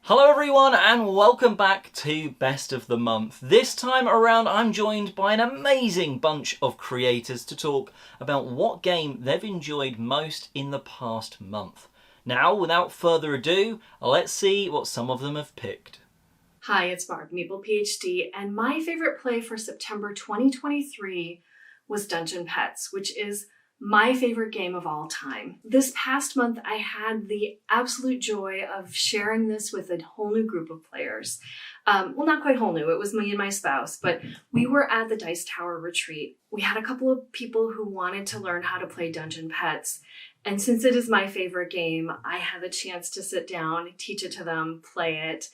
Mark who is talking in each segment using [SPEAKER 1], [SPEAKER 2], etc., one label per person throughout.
[SPEAKER 1] Hello everyone and welcome back to Best of the Month. This time around I'm joined by an amazing bunch of creators to talk about what game they've enjoyed most in the past month. Now, without further ado, let's see what some of them have picked.
[SPEAKER 2] Hi, it's Barb, MeeplePhD, and my favorite play for September 2023 was Dungeon Pets, which is my favorite game of all time. This past month, I had the absolute joy of sharing this with a whole new group of players. Well, not quite whole new, it was me and my spouse, but we were at the Dice Tower retreat. We had a couple of people who wanted to learn how to play Dungeon Pets, and since it is my favorite game, I had the chance to sit down, teach it to them, play it,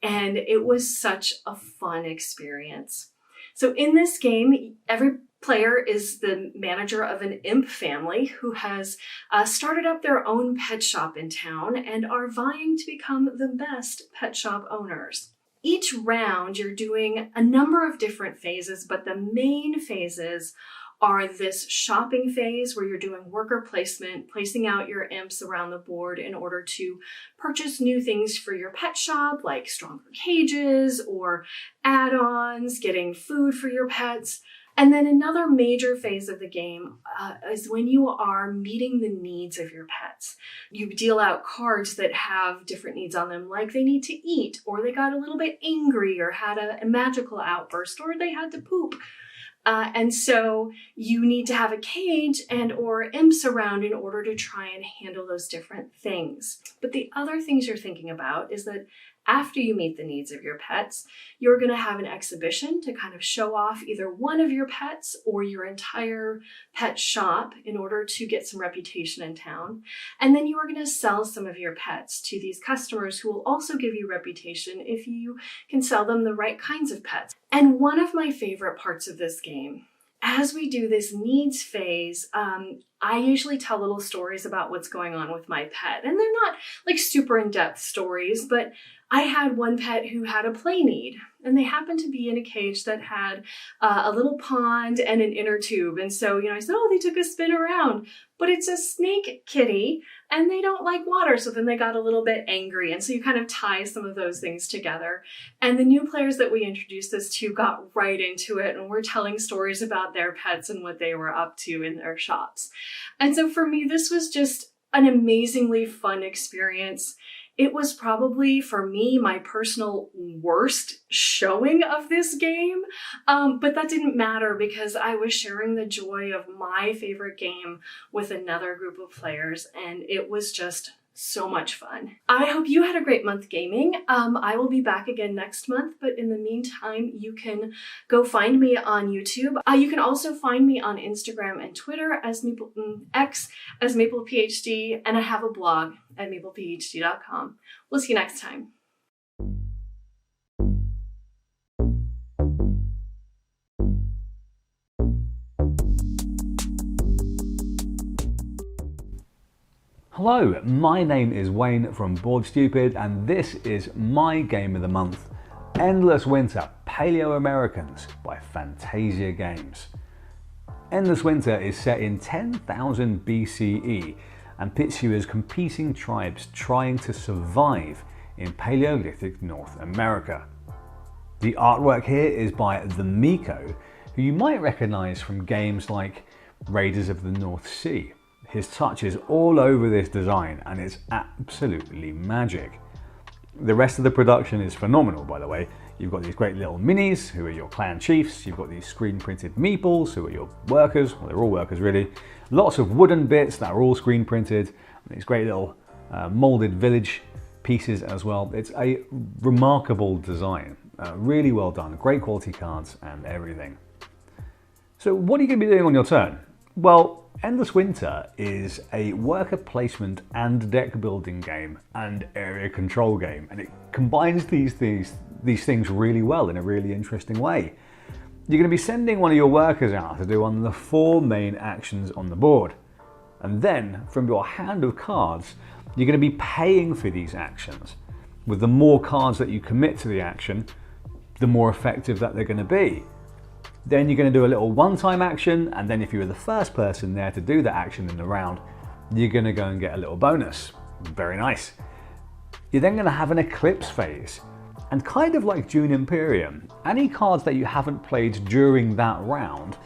[SPEAKER 2] and it was such a fun experience. So in this game, every player is the manager of an imp family who has started up their own pet shop in town and are vying to become the best pet shop owners. Each round, you're doing a number of different phases, but the main phases are this shopping phase where you're doing worker placement, placing out your imps around the board in order to purchase new things for your pet shop, like stronger cages or add-ons, getting food for your pets. And then another major phase of the game is when you are meeting the needs of your pets. You deal out cards that have different needs on them, like they need to eat, or they got a little bit angry, or had a magical outburst, or they had to poop. And so you need to have a cage and or imps around in order to try and handle those different things. But the other things you're thinking about is that after you meet the needs of your pets, you're going to have an exhibition to kind of show off either one of your pets or your entire pet shop in order to get some reputation in town. And then you are going to sell some of your pets to these customers who will also give you reputation if you can sell them the right kinds of pets. And one of my favorite parts of this game, as we do this needs phase, I usually tell little stories about what's going on with my pet. And they're not like super in-depth stories, but I had one pet who had a play need, and they happened to be in a cage that had a little pond and an inner tube. And so, I said, oh, they took a spin around, but it's a snake kitty and they don't like water. So then they got a little bit angry. And so you kind of tie some of those things together. And the new players that we introduced this to got right into it and were telling stories about their pets and what they were up to in their shops. And so for me, this was just an amazingly fun experience. It was probably, for me, my personal worst showing of this game, but that didn't matter because I was sharing the joy of my favorite game with another group of players, and it was just so much fun. I hope you had a great month gaming. I will be back again next month, but in the meantime, you can go find me on YouTube. You can also find me on Instagram and Twitter as X as MeeplePhD, and I have a blog at MeeplePhD.com. We'll see you next time.
[SPEAKER 3] Hello, my name is Wayne from Board Stupid, and this is my game of the month, Endless Winter Paleo Americans by Fantasia Games. Endless Winter is set in 10,000 BCE and pits you as competing tribes trying to survive in Paleolithic North America. The artwork here is by the Miko, who you might recognize from games like Raiders of the North Sea. His touch is all over this design and it's absolutely magic. The rest of the production is phenomenal, by the way. You've got these great little minis who are your clan chiefs. You've got these screen printed meeples who are your workers. Well, they're all workers really. Lots of wooden bits that are all screen printed. These great little molded village pieces as well. It's a remarkable design. Really well done. Great quality cards and everything. So what are you going to be doing on your turn? Well, Endless Winter is a worker placement and deck building game and area control game, and it combines these things really well in a really interesting way. You're going to be sending one of your workers out to do one of the 4 main actions on the board, and then from your hand of cards you're going to be paying for these actions. With the more cards that you commit to the action, the more effective that they're going to be. Then you're going to do a little one-time action, and then if you were the first person there to do that action in the round, you're going to go and get a little bonus. Very nice. You're then going to have an eclipse phase. And kind of like June Imperium, any cards that you haven't played during that round,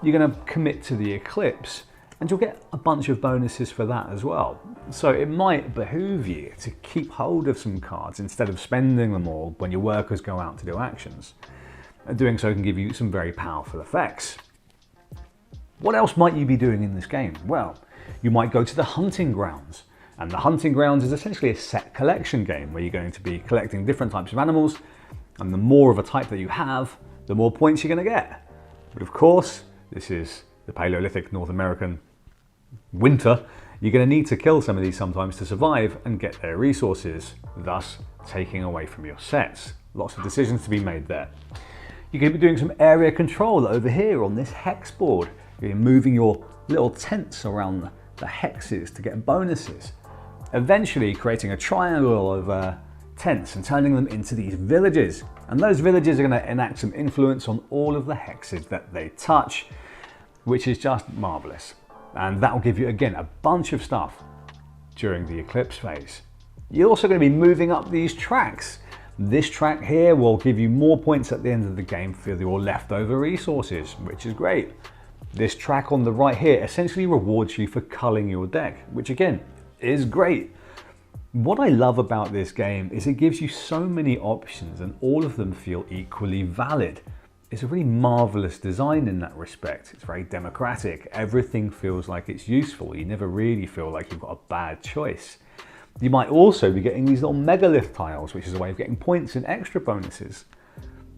[SPEAKER 3] you're going to commit to the eclipse, and you'll get a bunch of bonuses for that as well. So it might behoove you to keep hold of some cards instead of spending them all when your workers go out to do actions. And doing so can give you some very powerful effects. What else might you be doing in this game? Well, you might go to the hunting grounds. And the hunting grounds is essentially a set collection game where you're going to be collecting different types of animals, and the more of a type that you have, the more points you're going to get. But of course, this is the Paleolithic North American winter. You're going to need to kill some of these sometimes to survive and get their resources, thus taking away from your sets. Lots of decisions to be made there. You could be doing some area control over here on this hex board. You're moving your little tents around the hexes to get bonuses. Eventually creating a triangle of tents and turning them into these villages. And those villages are going to enact some influence on all of the hexes that they touch, which is just marvelous. And that will give you, again, a bunch of stuff during the eclipse phase. You're also going to be moving up these tracks. This track here will give you more points at the end of the game for your leftover resources, which is great. This track on the right here essentially rewards you for culling your deck, which again, is great. What I love about this game is it gives you so many options and all of them feel equally valid. It's a really marvelous design in that respect. It's very democratic. Everything feels like it's useful. You never really feel like you've got a bad choice. You might also be getting these little megalith tiles, which is a way of getting points and extra bonuses.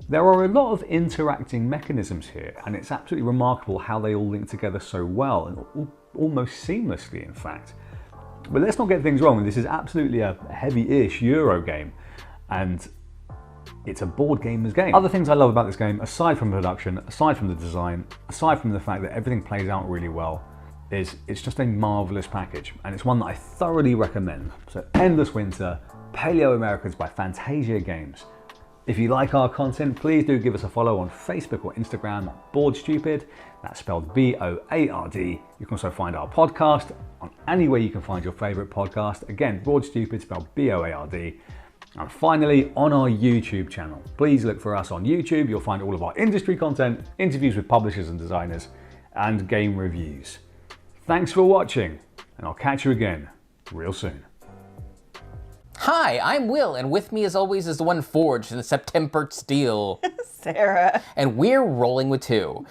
[SPEAKER 3] There are a lot of interacting mechanisms here, and it's absolutely remarkable how they all link together so well, and almost seamlessly in fact. But let's not get things wrong, this is absolutely a heavy-ish Euro game, and it's a board gamer's game. Other things I love about this game, aside from production, aside from the design, aside from the fact that everything plays out really well, is it's just a marvelous package, and it's one that I thoroughly recommend. So Endless Winter, Paleo Americans by Fantasia Games. If you like our content, please do give us a follow on Facebook or Instagram at BoardStupid. That's spelled B-O-A-R-D. You can also find our podcast on anywhere you can find your favorite podcast. Again, BoardStupid, spelled B-O-A-R-D. And finally, on our YouTube channel. Please look for us on YouTube. You'll find all of our industry content, interviews with publishers and designers, and game reviews. Thanks for watching, and I'll catch you again real soon.
[SPEAKER 4] Hi, I'm Will, and with me as always is the one forged in the September steel.
[SPEAKER 5] Sarah.
[SPEAKER 4] And we're rolling with two.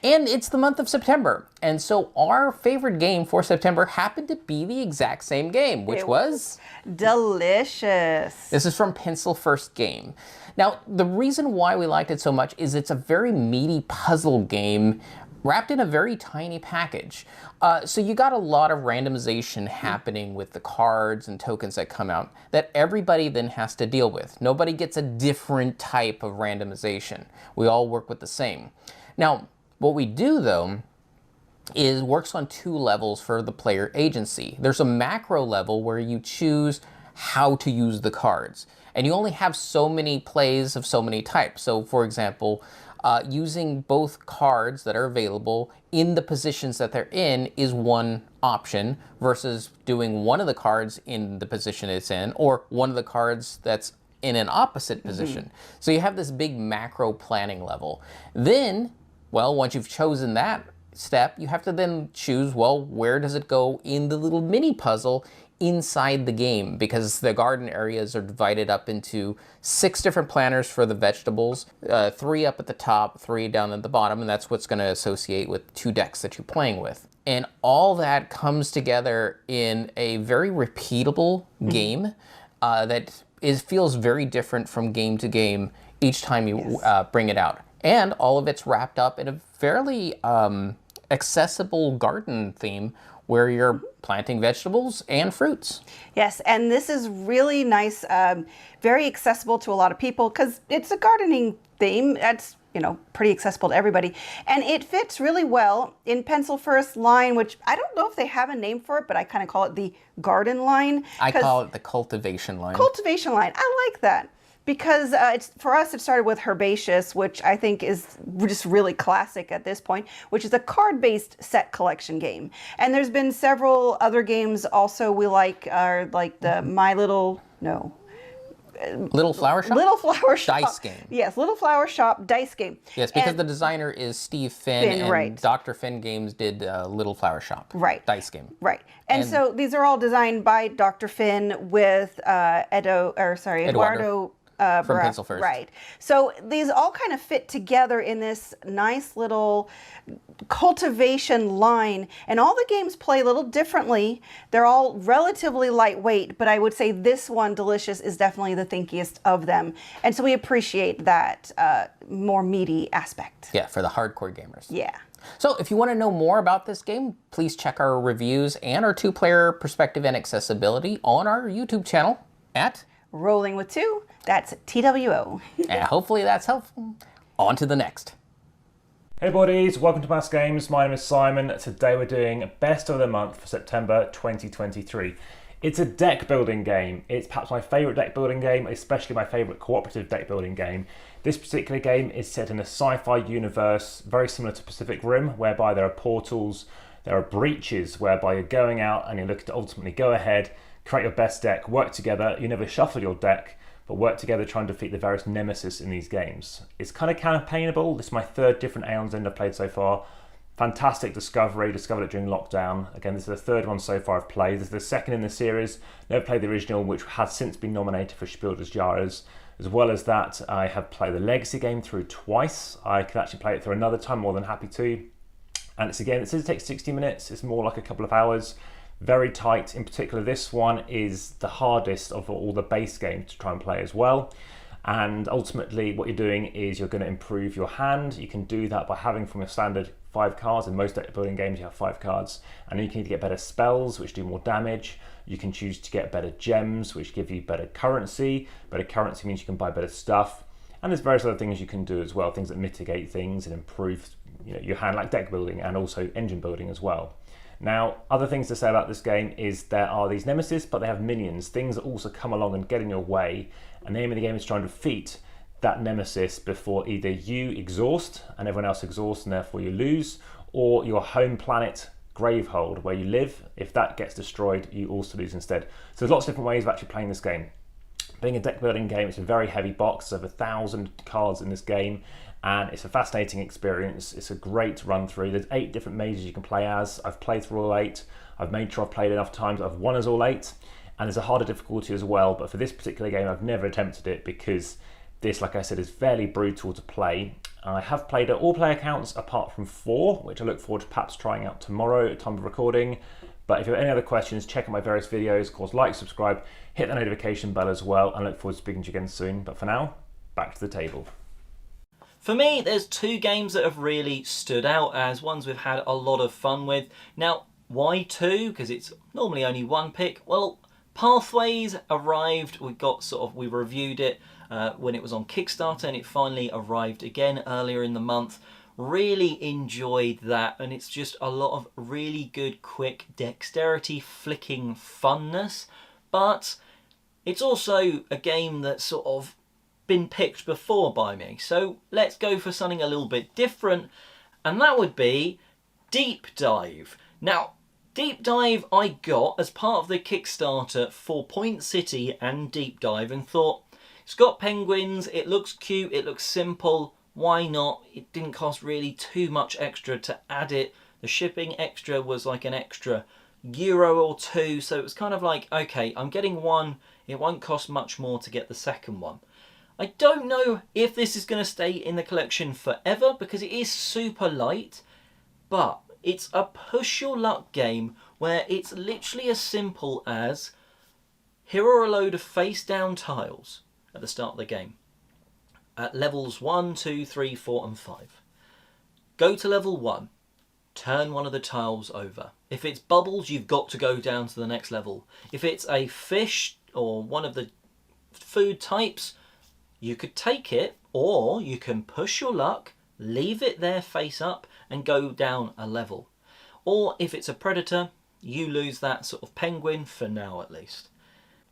[SPEAKER 4] And it's the month of September, and so our favorite game for September happened to be the exact same game, which was
[SPEAKER 5] delicious.
[SPEAKER 4] This is from Pencil First Game. Now, the reason why we liked it so much is it's a very meaty puzzle game wrapped in a very tiny package. So you got a lot of randomization happening with the cards and tokens that come out that everybody then has to deal with. Nobody gets a different type of randomization. We all work with the same. Now, what we do though is works on two levels for the player agency. There's a macro level where you choose how to use the cards, and you only have so many plays of so many types. So for example, using both cards that are available in the positions that they're in is one option versus doing one of the cards in the position it's in, or one of the cards that's in an opposite position. So you have this big macro planning level. Then, well, once you've chosen that step, you have to then choose, well, where does it go in the little mini puzzle inside the game, because the garden areas are divided up into 6 different planners for the vegetables, 3 up at the top, 3 down at the bottom, and that's what's going to associate with 2 decks that you're playing with. And all that comes together in a very repeatable game that feels very different from game to game each time you bring it out. And all of it's wrapped up in a fairly accessible garden theme where you're planting vegetables and fruits.
[SPEAKER 5] Yes, and this is really nice, very accessible to a lot of people because it's a gardening theme. That's, you know, pretty accessible to everybody. And it fits really well in Pencil First line, which I don't know if they have a name for it, but I kind of call it the garden line.
[SPEAKER 4] I call it the cultivation line.
[SPEAKER 5] Cultivation line, I like that. Because for us, it started with Herbaceous, which I think is just really classic at this point, which is a card-based set collection game. And there's been several other games also we like, are like the My Little No.
[SPEAKER 4] Little Flower Shop?
[SPEAKER 5] Little Flower Shop.
[SPEAKER 4] Dice game.
[SPEAKER 5] Yes, Little Flower Shop dice game.
[SPEAKER 4] Yes, because
[SPEAKER 5] And-
[SPEAKER 4] the designer is Steve Finn, and
[SPEAKER 5] right.
[SPEAKER 4] Dr. Finn Games did Little Flower Shop.
[SPEAKER 5] Right.
[SPEAKER 4] Dice game.
[SPEAKER 5] Right. And so these are all designed by Dr. Finn with Eduardo
[SPEAKER 4] from Pencil First.
[SPEAKER 5] Right. So these all kind of fit together in this nice little cultivation line, and all the games play a little differently. They're all relatively lightweight, but I would say this one, Delicious, is definitely the thinkiest of them. And so we appreciate that more meaty aspect.
[SPEAKER 4] Yeah, for the hardcore gamers.
[SPEAKER 5] Yeah.
[SPEAKER 4] So if you want to know more about this game, please check our reviews and our two-player perspective and accessibility on our YouTube channel at
[SPEAKER 5] Rolling with Two, that's TWO.
[SPEAKER 4] and hopefully that's helpful. On to the next.
[SPEAKER 6] Hey buddies, welcome to AmassGames. My name is Simon. Today we're doing Best of the Month for September 2023. It's a deck building game. It's perhaps my favourite deck building game, especially my favourite cooperative deck building game. This particular game is set in a sci-fi universe, very similar to Pacific Rim, whereby there are portals, there are breaches, whereby you're going out and you're looking to ultimately go ahead, create your best deck, work together. You never shuffle your deck, but work together trying to defeat the various nemesis in these games. It's kind of campaignable. This is my third different Aeon's End I've played so far. Fantastic discovery, discovered it during lockdown. Again, this is the third one so far I've played. This is the second in the series. Never played the original, which has since been nominated for Spiel des Jahres. As well as that, I have played the Legacy game through twice. I could actually play it through another time, more than happy to. And it's again, it says it takes 60 minutes. It's more like a couple of hours. Very tight. In particular, this one is the hardest of all the base games to try and play as well. And ultimately what you're doing is you're going to improve your hand. You can do that by having from your standard 5 cards. In most deck building games you have 5 cards, and you can either get better spells which do more damage. You can choose to get better gems which give you better currency. Better currency means you can buy better stuff, and there's various other things you can do as well, things that mitigate things and improve your hand, like deck building and also engine building as well. Now, other things to say about this game is there are these nemesis, but they have minions, things that also come along and get in your way, and the aim of the game is trying to defeat that nemesis before either you exhaust and everyone else exhausts and therefore you lose, or your home planet Gravehold, where you live, if that gets destroyed, you also lose instead. So there's lots of different ways of actually playing this game. Being a deck building game, it's a very heavy box. There's over 1,000 cards in this game, and it's a fascinating experience. It's a great run through. There's 8 different mazes you can play as. I've played through all 8. I've made sure I've played enough times. I've won as all 8, and there's a harder difficulty as well. But for this particular game, I've never attempted it because this, like I said, is fairly brutal to play. I have played at all player counts apart from 4, which I look forward to perhaps trying out tomorrow at time of recording. But if you have any other questions, check out my various videos. Of course, like, subscribe, hit the notification bell as well, and I look forward to speaking to you again soon. But for now, back to the table.
[SPEAKER 1] For me, there's 2 games that have really stood out as ones we've had a lot of fun with. Now, why 2? Because it's normally only 1 pick. Well, Pathways arrived. We reviewed it when it was on Kickstarter, and it finally arrived again earlier in the month. Really enjoyed that, and it's just a lot of really good, quick dexterity flicking funness. But it's also a game that's sort of been picked before by me, so let's go for something a little bit different, and that would be Deep Dive. Now, Deep Dive I got as part of the Kickstarter for Point City and Deep Dive, and thought, it's got penguins, it looks cute, it looks simple, why not? It didn't cost really too much extra to add it. The shipping extra was like an extra €1 or 2, so it was kind of like, okay, I'm getting one, it won't cost much more to get the second one. I don't know if this is going to stay in the collection forever because it is super light, but it's a push your luck game where it's literally as simple as here are a load of face down tiles at the start of the game at levels 1, 2, 3, 4 and 5. Go to level 1, turn one of the tiles over. If it's bubbles, you've got to go down to the next level. If it's a fish or one of the food types, you could take it, or you can push your luck, leave it there face up and go down a level. Or if it's a predator, you lose that sort of penguin for now at least.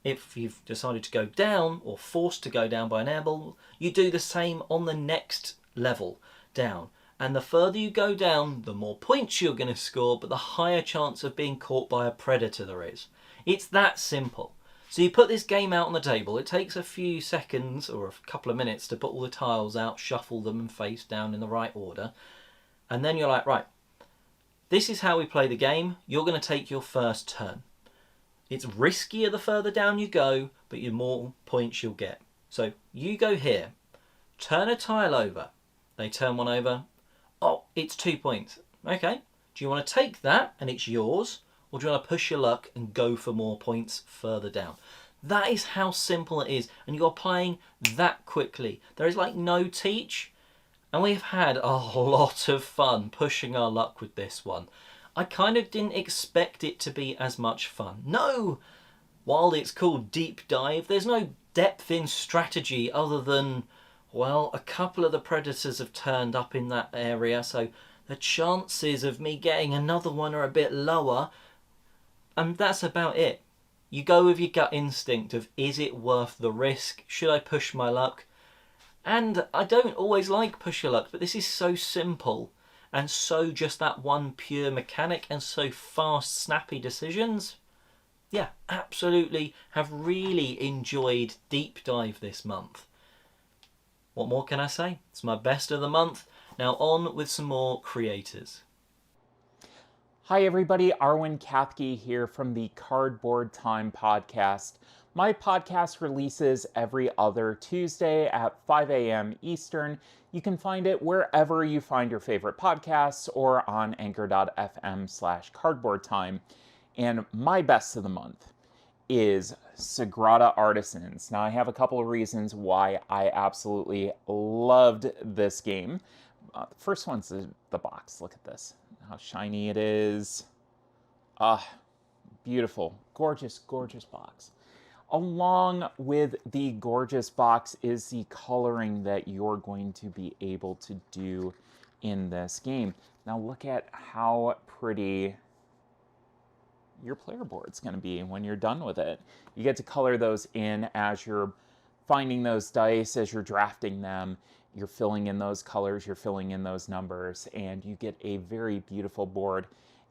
[SPEAKER 1] If you've decided to go down or forced to go down by an airball, you do the same on the next level down. And the further you go down, the more points you're going to score, but the higher chance of being caught by a predator there is. It's that simple. So you put this game out on the table. It takes a few seconds or a couple of minutes to put all the tiles out, shuffle them and face down in the right order. And then you're like, right, this is how we play the game. You're going to take your first turn. It's riskier the further down you go, but the more points you'll get. So you go here, turn a tile over. They turn one over. Oh, it's 2 points. Okay, do you want to take that and it's yours? Or do you want to push your luck and go for more points further down? That is how simple it is. And you're playing that quickly. There is like no teach. And we've had a lot of fun pushing our luck with this one. I kind of didn't expect it to be as much fun. No! While it's called Deep Dive, there's no depth in strategy other than, well, a couple of the predators have turned up in that area, so the chances of me getting another one are a bit lower. And that's about it. You go with your gut instinct of, is it worth the risk? Should I push my luck? And I don't always like push your luck, but this is so simple and so just that one pure mechanic and so fast, snappy decisions. Yeah, absolutely have really enjoyed Deep Dive this month. What more can I say? It's my best of the month. Now on with some more creators.
[SPEAKER 7] Hi everybody, Arwen Kathke here from the Cardboard Time podcast. My podcast releases every other Tuesday at 5 a.m. Eastern. You can find it wherever you find your favorite podcasts or on anchor.fm/cardboardtime. And my best of the month is Sagrada Artisans. Now I have a couple of reasons why I absolutely loved this game. The first one's the box. Look at this. How shiny it is. Beautiful. Gorgeous, gorgeous box. Along with the gorgeous box is the coloring that you're going to be able to do in this game. Now look at how pretty your player board's going to be when you're done with it. You get to color those in as you're finding those dice, as you're drafting them. You're filling in those colors, you're filling in those numbers, and you get a very beautiful board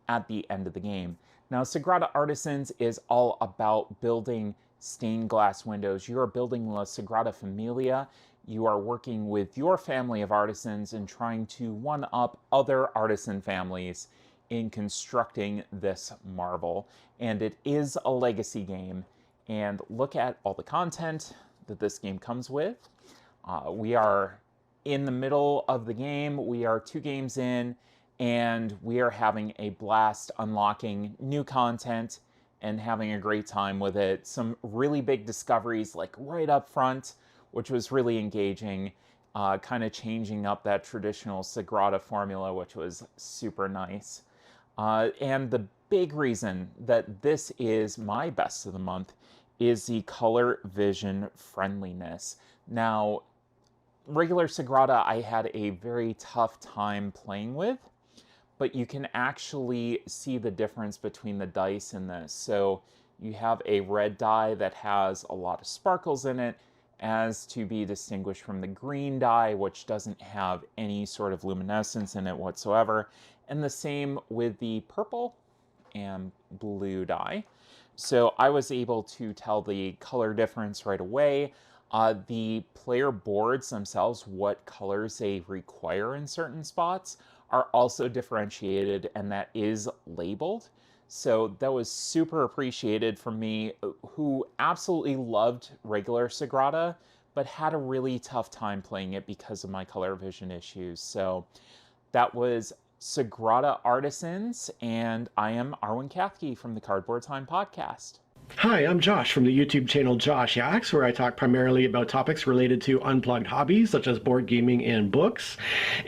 [SPEAKER 7] at the end of the game. Now, Sagrada Artisans is all about building stained glass windows. You are building La Sagrada Familia. You are working with your family of artisans and trying to one-up other artisan families in constructing this marvel. And it is a legacy game. And look at all the content that this game comes with. We are in the middle of the game. We are 2 games in, and we are having a blast unlocking new content and having a great time with it. Some really big discoveries like right up front, which was really engaging, kind of changing up that traditional Sagrada formula, which was super nice. And the big reason that this is my best of the month is the color vision friendliness. Now, regular Sagrada I had a very tough time playing with, but you can actually see the difference between the dice in this. So you have a red die that has a lot of sparkles in it, as to be distinguished from the green die, which doesn't have any sort of luminescence in it whatsoever, and the same with the purple and blue die. So I was able to tell the color difference right away. The player boards themselves, what colors they require in certain spots, are also differentiated, and that is labeled. So that was super appreciated for me, who absolutely loved regular Sagrada, but had a really tough time playing it because of my color vision issues. So that was Sagrada Artisans, and I am Arwen Kathke from the Cardboard Time podcast.
[SPEAKER 8] Hi, I'm Josh from the YouTube channel Joshyaks, where I talk primarily about topics related to unplugged hobbies such as board gaming and books.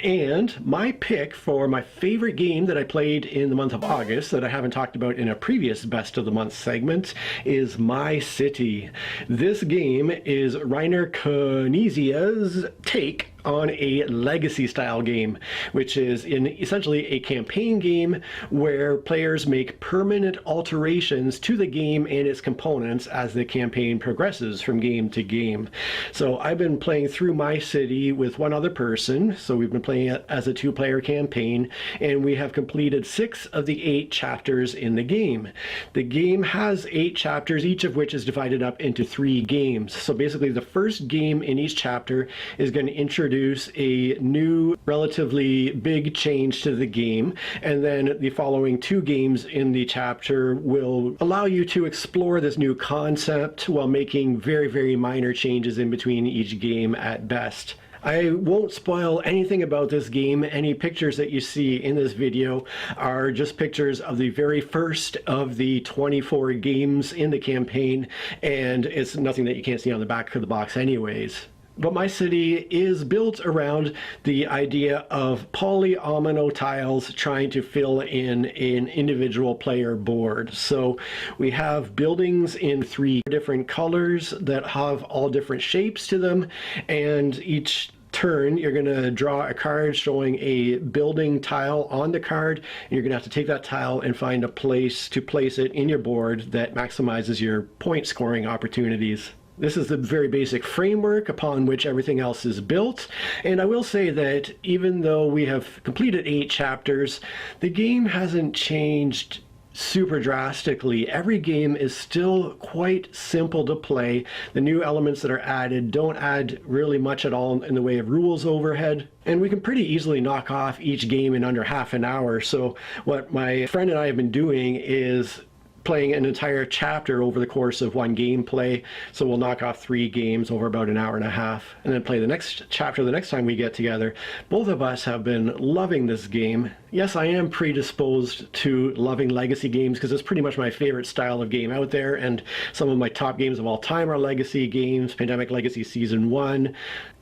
[SPEAKER 8] And my pick for my favorite game that I played in the month of August that I haven't talked about in a previous Best of the Month segment is My City. This game is Rainer Knizia's take on a legacy style game, which is essentially a campaign game where players make permanent alterations to the game and its components as the campaign progresses from game to game. So I've been playing through my city with one other person, so we've been playing it as a 2-player campaign, and we have completed 6 of the 8 chapters in the game. The game has 8 chapters, each of which is divided up into 3 games. So basically the first game in each chapter is going to introduce a new, relatively big change to the game, and then the following 2 games in the chapter will allow you to explore this new concept while making very, very minor changes in between each game at best. I won't spoil anything about this game. Any pictures that you see in this video are just pictures of the very first of the 24 games in the campaign, and it's nothing that you can't see on the back of the box anyways. But my city is built around the idea of polyomino tiles trying to fill in an individual player board. So we have buildings in 3 different colors that have all different shapes to them, and each turn you're going to draw a card showing a building tile on the card, and you're going to have to take that tile and find a place to place it in your board that maximizes your point scoring opportunities. This is the very basic framework upon which everything else is built, and I will say that even though we have completed 8 chapters, the game hasn't changed super drastically. Every game is still quite simple to play. The new elements that are added don't add really much at all in the way of rules overhead, and we can pretty easily knock off each game in under half an hour. So what my friend and I have been doing is playing an entire chapter over the course of one gameplay. So we'll knock off 3 games over about an hour and a half, and then play the next chapter the next time we get together. Both of us have been loving this game. Yes, I am predisposed to loving legacy games because it's pretty much my favorite style of game out there, and some of my top games of all time are legacy games: Pandemic Legacy Season 1,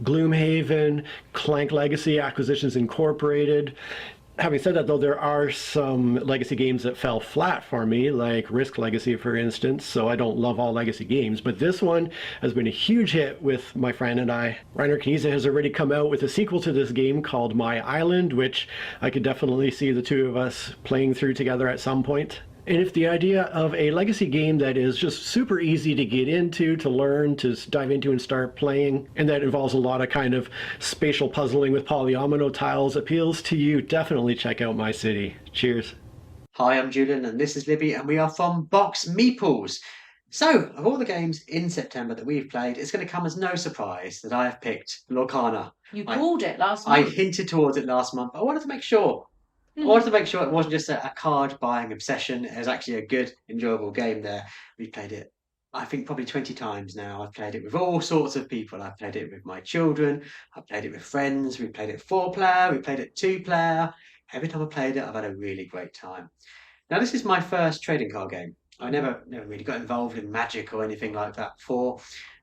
[SPEAKER 8] Gloomhaven, Clank Legacy Acquisitions Incorporated. Having said that, though, there are some legacy games that fell flat for me, like Risk Legacy, for instance, so I don't love all legacy games, but this one has been a huge hit with my friend and I. Reiner Knizia has already come out with a sequel to this game called My Island, which I could definitely see the 2 of us playing through together at some point. And if the idea of a legacy game that is just super easy to get into, to learn, to dive into and start playing, and that involves a lot of kind of spatial puzzling with polyomino tiles appeals to you, definitely check out my city. Cheers.
[SPEAKER 9] Hi, I'm Julian, and this is Libby, and we are from Boxed Meeples. So, of all the games in September that we've played, it's going to come as no surprise that I have picked Lorcana.
[SPEAKER 10] You called it last month.
[SPEAKER 9] I hinted towards it last month, but I wanted to make sure. I wanted to make sure it wasn't just a card buying obsession. It was actually a good, enjoyable game there. We've played it, I think, probably 20 times now. I've played it with all sorts of people. I've played it with my children. I've played it with friends. We've played it 4-player. We've played it 2-player. Every time I've played it, I've had a really great time. Now, this is my first trading card game. I never really got involved in Magic or anything like that before.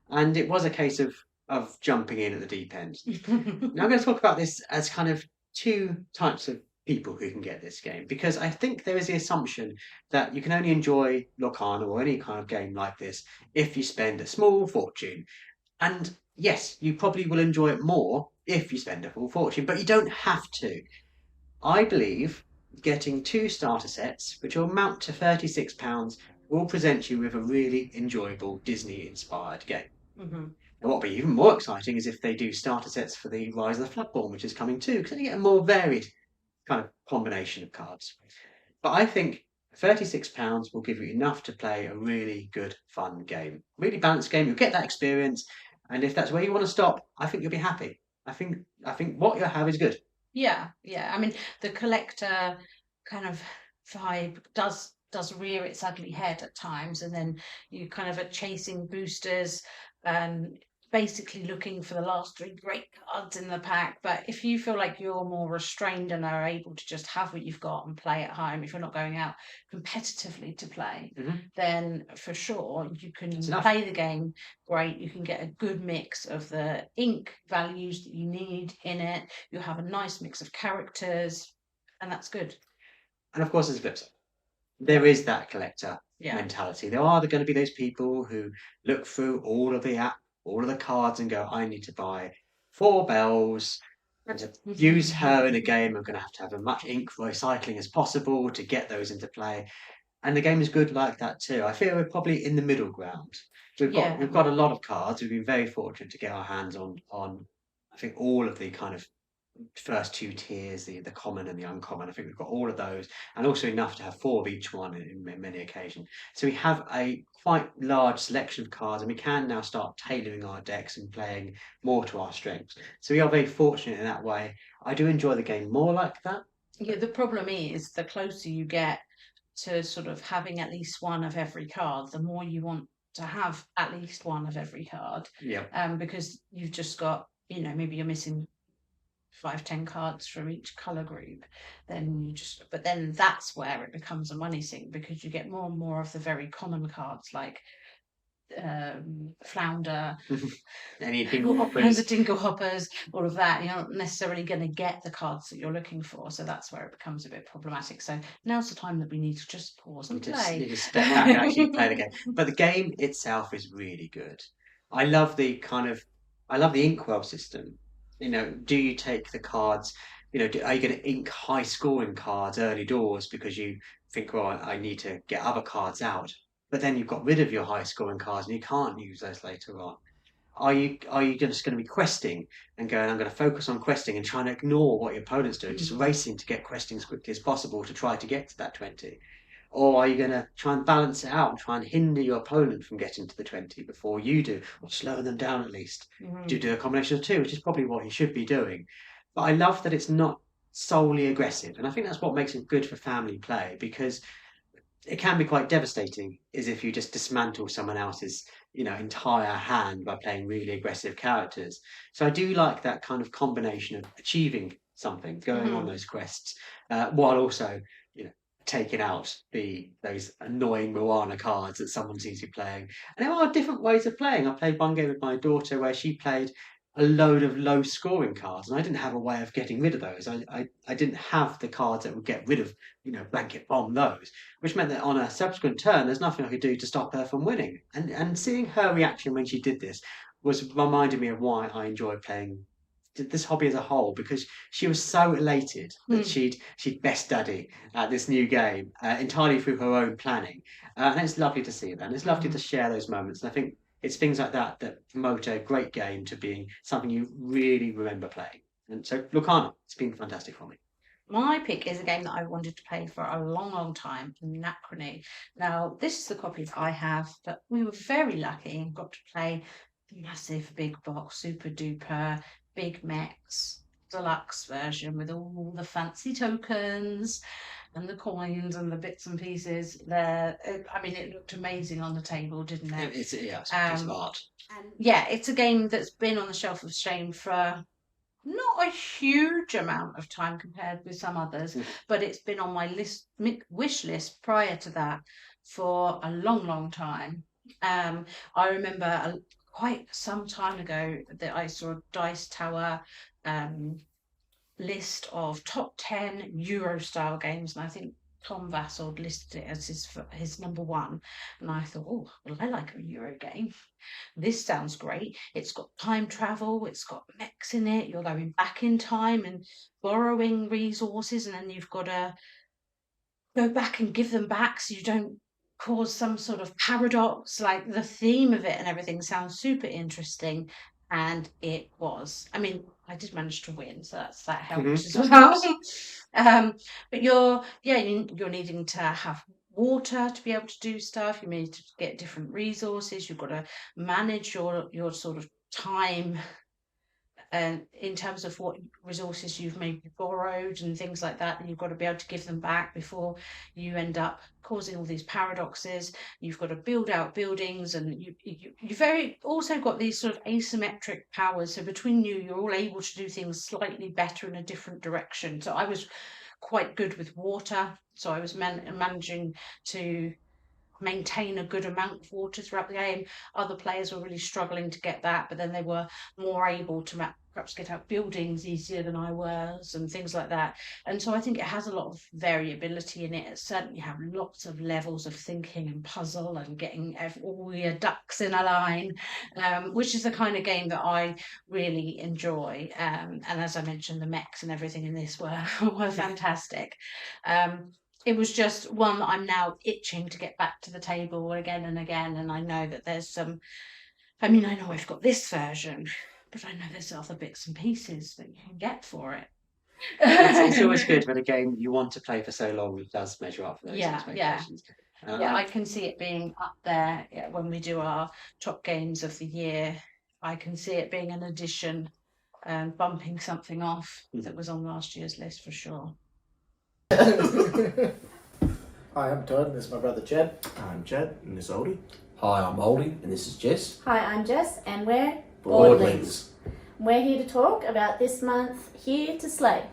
[SPEAKER 9] And it was a case of jumping in at the deep end. Now, I'm going to talk about this as kind of 2 types of people who can get this game, because I think there is the assumption that you can only enjoy Lorcana or any kind of game like this if you spend a small fortune. And yes, you probably will enjoy it more if you spend a full fortune, but you don't have to. I believe getting 2 starter sets, which will amount to £36, will present you with a really enjoyable Disney-inspired game.
[SPEAKER 10] Mm-hmm.
[SPEAKER 9] And what will be even more exciting is if they do starter sets for the Rise of the Floodborn, which is coming too, because then you get a more varied kind of combination of cards. But I think £36 will give you enough to play a really good, fun game. Really balanced game. You'll get that experience, and if that's where you want to stop, I think you'll be happy. I think what you have is good.
[SPEAKER 10] Yeah. I mean, the collector kind of vibe does rear its ugly head at times, and then you kind of are chasing boosters and basically looking for the last 3 great cards in the pack. But if you feel like you're more restrained and are able to just have what you've got and play at home, if you're not going out competitively to play, then for sure you can play the game great. You can get a good mix of the ink values that you need in it. You'll have a nice mix of characters, and that's good.
[SPEAKER 9] And of course, there's a flip side. There is that collector mentality. There are going to be those people who look through all of the cards and go, I need to buy 4 bells. And to use her in a game, I'm going to have as much ink recycling as possible to get those into play. And the game is good like that too. I feel we're probably in the middle ground. We've got a lot of cards. We've been very fortunate to get our hands on I think all of the kind of first 2 tiers, the common and the uncommon. I think we've got all of those, and also enough to have 4 of each one in many occasions. So we have a quite large selection of cards, and we can now start tailoring our decks and playing more to our strengths. So we are very fortunate in that way. I do enjoy the game more like that.
[SPEAKER 10] Yeah, the problem is the closer you get to sort of having at least one of every card, the more you want to have at least one of every card.
[SPEAKER 9] Yeah.
[SPEAKER 10] Because you've just got, maybe you're missing 5-10 cards from each color group, but then that's where it becomes a money sink, because you get more and more of the very common cards like flounder,
[SPEAKER 9] any dingle hoppers,
[SPEAKER 10] the dingle hoppers, all of that. You're not necessarily going to get the cards that you're looking for, so that's where it becomes a bit problematic. So now's the time that we need to just pause and play.
[SPEAKER 9] Need to step back and actually play the game. But the game itself is really good. I love the inkwell system. Do you take the cards? Are you going to ink high scoring cards early doors because you think, well, I need to get other cards out, but then you've got rid of your high scoring cards and you can't use those later on? Are you just going to be questing and going, I'm going to focus on questing and trying to ignore what your opponent's doing, just racing to get questing as quickly as possible to try to get to that 20? Or are you going to try and balance it out and try and hinder your opponent from getting to the 20 before you do, or slow them down at least? Do a combination of 2, which is probably what you should be doing. But I love that it's not solely aggressive, and I think that's what makes it good for family play, because it can be quite devastating is if you just dismantle someone else's entire hand by playing really aggressive characters. So I do like that kind of combination of achieving something, going on those quests, while also taking out those annoying Moana cards that someone seems to be playing. And there are different ways of playing. I played one game with my daughter where she played a load of low scoring cards, and I didn't have a way of getting rid of those. I didn't have the cards that would get rid of, blanket bomb those, which meant that on a subsequent turn there's nothing I could do to stop her from winning. And seeing her reaction when she did this reminded me of why I enjoy playing this hobby as a whole, because she was so elated that she'd best study at this new game entirely through her own planning, and it's lovely to see that, and it's lovely to share those moments. And I think it's things like that that promote a great game to being something you really remember playing. And so Lucana, it's been fantastic for me.
[SPEAKER 10] My pick is a game that I wanted to play for a long time, Anachrony. Now, this is the copy that I have, but we were very lucky and got to play the massive big box, super duper big mechs deluxe version with all the fancy tokens and the coins and the bits and pieces there. It looked amazing on the table, didn't it?
[SPEAKER 9] It's smart.
[SPEAKER 10] And yeah, it's a game that's been on the shelf of shame for not a huge amount of time compared with some others, but it's been on my wish list prior to that for a long time. I remember quite some time ago that I saw a Dice Tower list of top 10 Euro style games, and I think Tom Vassold listed it as his number 1, and I thought, oh, well, I like a Euro game. This sounds great. It's got time travel, it's got mechs in it, you're going back in time and borrowing resources, and then you've got to go back and give them back so you don't cause some sort of paradox. Like, the theme of it and everything sounds super interesting, and it was. I did manage to win, so that helped as well. But you're needing to have water to be able to do stuff. You need to get different resources. You've got to manage your sort of time, and in terms of what resources you've maybe borrowed and things like that, and you've got to be able to give them back before you end up causing all these paradoxes. You've got to build out buildings, and you've also got these sort of asymmetric powers. So between you're all able to do things slightly better in a different direction. So I was quite good with water, so I was managing to maintain a good amount of water throughout the game. Other players were really struggling to get that, but then they were more able to perhaps get out buildings easier than I was and things like that. And so I think it has a lot of variability in it. It certainly have lots of levels of thinking and puzzle and getting all your ducks in a line, which is the kind of game that I really enjoy. And as I mentioned, the mechs and everything in this were fantastic. It was just one that I'm now itching to get back to the table again and again. And I know that there's some, I know I've got this version, but I know there's other bits and pieces that you can get for it.
[SPEAKER 9] It's always good when a game you want to play for so long does measure up for those expectations.
[SPEAKER 10] Yeah, I can see it being up there when we do our top games of the year. I can see it being an addition and bumping something off that was on last year's list for sure.
[SPEAKER 11] Hi, I'm Todd, and this is my brother Jed.
[SPEAKER 12] I'm Jed, and this is Oldie.
[SPEAKER 13] Hi, I'm Oldie, and this is Jess.
[SPEAKER 14] Hi, I'm Jess, and we're
[SPEAKER 13] Boardlings.
[SPEAKER 14] We're here to talk about this month Here to Slay.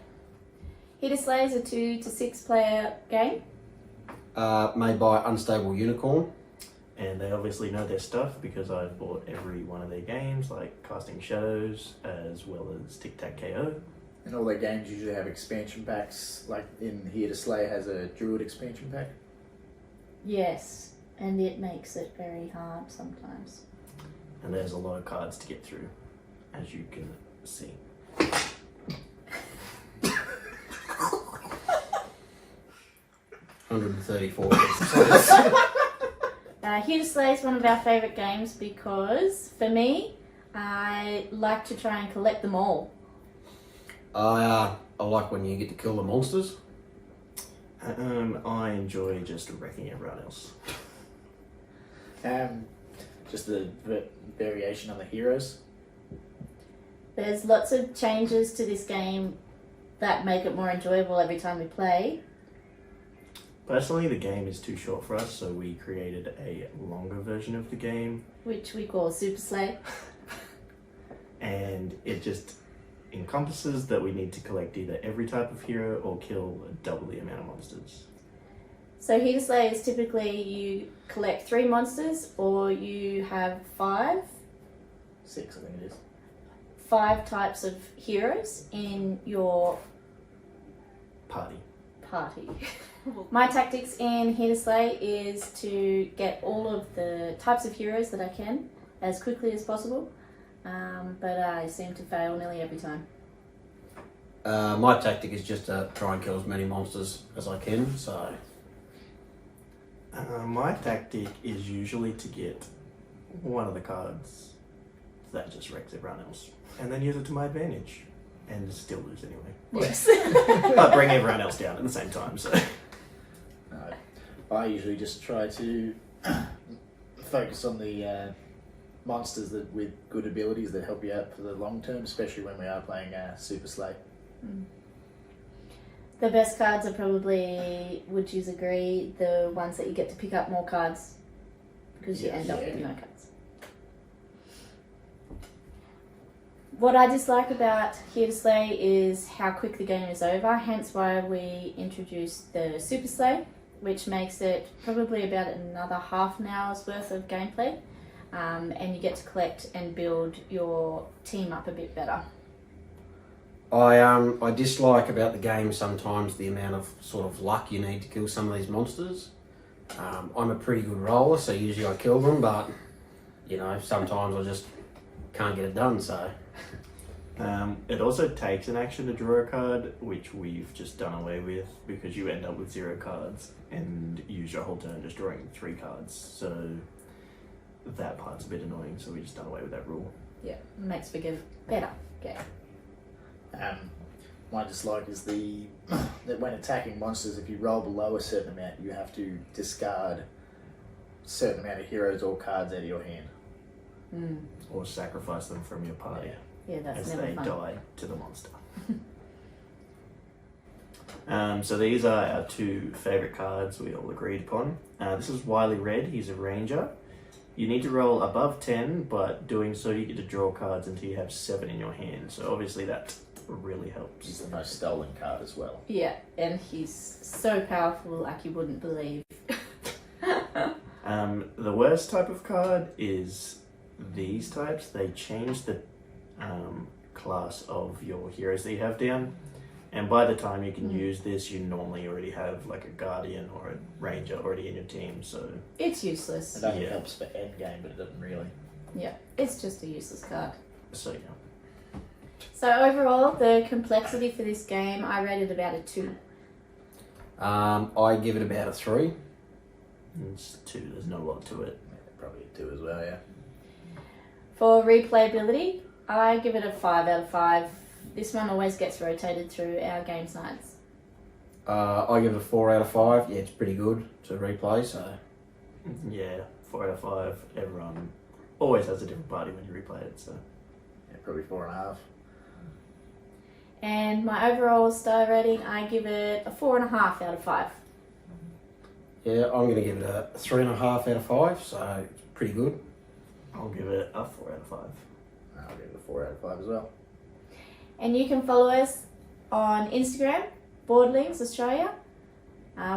[SPEAKER 14] Here to Slay is a 2 to 6 player game.
[SPEAKER 13] Made by Unstable Unicorn.
[SPEAKER 12] And they obviously know their stuff because I've bought every one of their games, like Casting Shadows, as well as Tic-Tac-KO.
[SPEAKER 11] And all their games usually have expansion packs, like in Here to Slay has a Druid expansion pack.
[SPEAKER 14] Yes, and it makes it very hard sometimes.
[SPEAKER 12] And there's a lot of cards to get through, as you can see.
[SPEAKER 13] $134.
[SPEAKER 14] Here to Slay is one of our favourite games because, for me, I like to try and collect them all.
[SPEAKER 13] I like when you get to kill the monsters.
[SPEAKER 12] I enjoy just wrecking everyone else.
[SPEAKER 11] Just the variation on the heroes.
[SPEAKER 14] There's lots of changes to this game that make it more enjoyable every time we play.
[SPEAKER 12] Personally, the game is too short for us, so we created a longer version of the game.
[SPEAKER 14] Which we call Super Slay.
[SPEAKER 12] And it just encompasses that we need to collect either every type of hero or kill double the amount of monsters.
[SPEAKER 14] So Here to Slay is typically you collect 3 monsters, or you have 5.
[SPEAKER 11] 6, I think it is.
[SPEAKER 14] 5 types of heroes in your
[SPEAKER 12] party.
[SPEAKER 14] My tactics in Here to Slay is to get all of the types of heroes that I can as quickly as possible, but I seem to fail nearly every time.
[SPEAKER 13] My tactic is just to try and kill as many monsters as I can, so...
[SPEAKER 12] My tactic is usually to get one of the cards that just wrecks everyone else, and then use it to my advantage, and still lose anyway.
[SPEAKER 14] Yes.
[SPEAKER 12] But bring everyone else down at the same time, so...
[SPEAKER 11] I usually just try to focus on the monsters that with good abilities that help you out for the long term, especially when we are playing Super Slay.
[SPEAKER 14] The best cards are probably, would you agree, the ones that you get to pick up more cards because you end up with no cards. What I dislike about Here to Slay is how quick the game is over, hence why we introduced the Super Slay, which makes it probably about another half an hour's worth of gameplay, and you get to collect and build your team up a bit better.
[SPEAKER 13] I dislike about the game sometimes the amount of sort of luck you need to kill some of these monsters. I'm a pretty good roller, so usually I kill them, but sometimes I just can't get it done, so...
[SPEAKER 12] It also takes an action to draw a card, which we've just done away with because you end up with 0 cards and use your whole turn just drawing 3 cards. So that part's a bit annoying, so we just done away with that rule.
[SPEAKER 14] Yeah, makes for a better game.
[SPEAKER 11] My dislike is that when attacking monsters, if you roll below a certain amount, you have to discard a certain amount of heroes or cards out of your hand.
[SPEAKER 12] Or sacrifice them from your party.
[SPEAKER 14] Yeah, that's
[SPEAKER 12] as
[SPEAKER 14] never
[SPEAKER 12] they
[SPEAKER 14] fun.
[SPEAKER 12] die to the monster. So these are our 2 favourite cards we all agreed upon. This is Wily Red, he's a ranger. You need to roll above 10, but doing so you get to draw cards until you have 7 in your hand. So obviously that really helps.
[SPEAKER 11] He's the most stolen card as well.
[SPEAKER 14] Yeah, and he's so powerful like you wouldn't believe.
[SPEAKER 12] The worst type of card is these types. They change the class of your heroes that you have down. And by the time you can use this, you normally already have like a guardian or a ranger already in your team. So
[SPEAKER 14] It's useless.
[SPEAKER 11] It only helps for end game, but it doesn't really.
[SPEAKER 14] Yeah, it's just a useless card.
[SPEAKER 12] So yeah.
[SPEAKER 14] So overall, the complexity for this game, I rated about a 2.
[SPEAKER 13] I give it about a 3.
[SPEAKER 12] It's 2. There's not a lot to it.
[SPEAKER 11] Probably a 2 as well, yeah.
[SPEAKER 14] For replayability, I give it a 5 out of 5. This one always gets rotated through our games nights.
[SPEAKER 13] I give it a 4 out of 5. Yeah, it's pretty good to replay, so...
[SPEAKER 12] Yeah, 4 out of 5. Everyone always has a different party when you replay it, so...
[SPEAKER 11] Yeah, probably 4.5.
[SPEAKER 14] And my overall star rating, I give it a 4.5 out of 5.
[SPEAKER 13] Yeah, I'm going to give it a 3.5 out of 5, so it's pretty good.
[SPEAKER 12] I'll give it a 4 out of 5.
[SPEAKER 11] I'll give it a 4 out of 5 as well.
[SPEAKER 14] And you can follow us on Instagram, Boardlings Australia.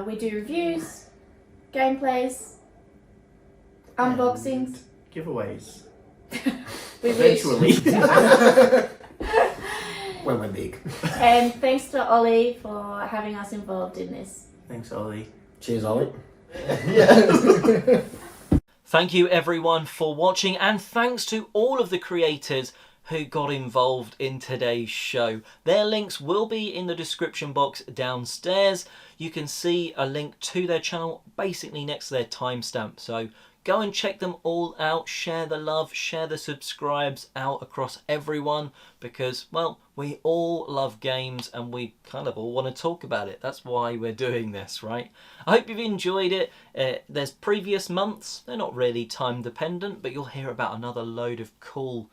[SPEAKER 14] We do reviews, gameplays, unboxings.
[SPEAKER 12] And giveaways.
[SPEAKER 14] We
[SPEAKER 12] Eventually.
[SPEAKER 13] When we're big.
[SPEAKER 14] And thanks to Ollie for having us involved in this.
[SPEAKER 12] Thanks, Ollie.
[SPEAKER 13] Cheers, Ollie.
[SPEAKER 1] Thank you everyone for watching, and thanks to all of the creators who got involved in today's show. Their links will be in the description box downstairs. You can see a link to their channel basically next to their timestamp. So go and check them all out, share the love, share the subscribes out across everyone, because, well, we all love games and we kind of all want to talk about it. That's why we're doing this, right? I hope you've enjoyed it. There's previous months, they're not really time dependent, but you'll hear about another load of cool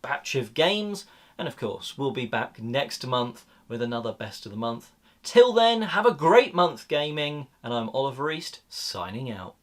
[SPEAKER 1] batch of games. And of course, we'll be back next month with another best of the month. Till then, have a great month gaming, and I'm Oliver East, signing out.